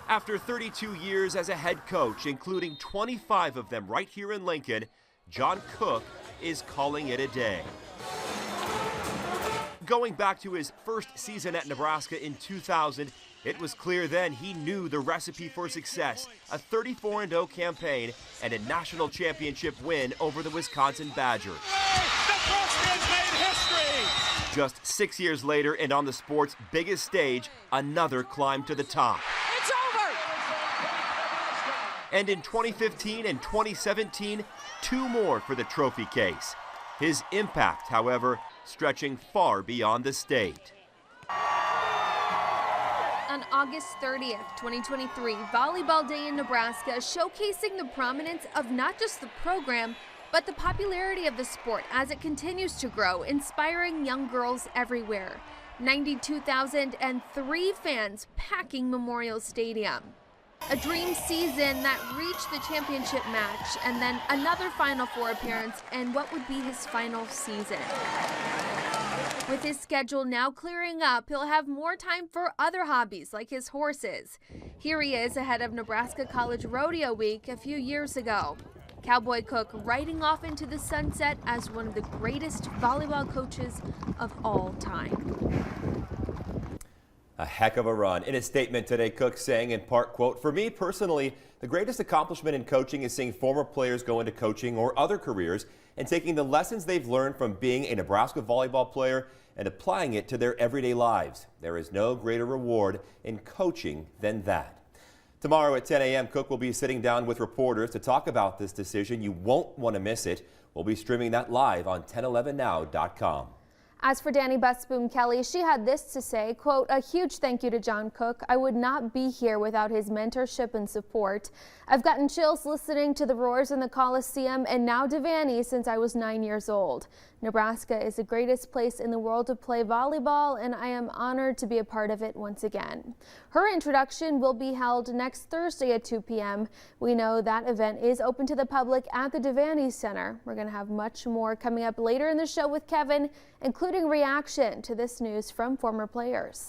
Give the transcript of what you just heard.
After 32 years as a head coach, including 25 of them right here in Lincoln, John Cook is calling it a day. Going back to his first season at Nebraska in 2000, it was clear then he knew the recipe for success, a 34-0 campaign and a national championship win over the Wisconsin Badgers. Nebraska's made history! Just 6 years later and on the sport's biggest stage, another climb to the top. It's over! And in 2015 and 2017, 2 more for the trophy case. His impact, however, stretching far beyond the state. On August 30th, 2023, Volleyball Day in Nebraska, showcasing the prominence of not just the program, but the popularity of the sport as it continues to grow, inspiring young girls everywhere. 92,003 fans packing Memorial Stadium. A dream season that reached the championship match and then another Final Four appearance and what would be his final season. With his schedule now clearing up, he'll have more time for other hobbies like his horses. Here he is ahead of Nebraska College Rodeo Week a few years ago. Cowboy Cook riding off into the sunset as one of the greatest volleyball coaches of all time. A heck of a run. In a statement today, Cook saying in part, quote, "For me personally, the greatest accomplishment in coaching is seeing former players go into coaching or other careers and taking the lessons they've learned from being a Nebraska volleyball player and applying it to their everyday lives. There is no greater reward in coaching than that." Tomorrow at 10 a.m., Cook will be sitting down with reporters to talk about this decision. You won't want to miss it. We'll be streaming that live on 1011now.com. As for Danny Busboom Kelly, she had this to say, quote, "A huge thank you to John Cook. I would not be here without his mentorship and support. I've gotten chills listening to the roars in the Coliseum and now Devaney since I was 9 years old. Nebraska is the greatest place in the world to play volleyball, and I am honored to be a part of it once again." Her introduction will be held next Thursday at 2 p.m. We know that event is open to the public at the Devaney Center. We're going to have much more coming up later in the show with Kevin, including reaction to this news from former players.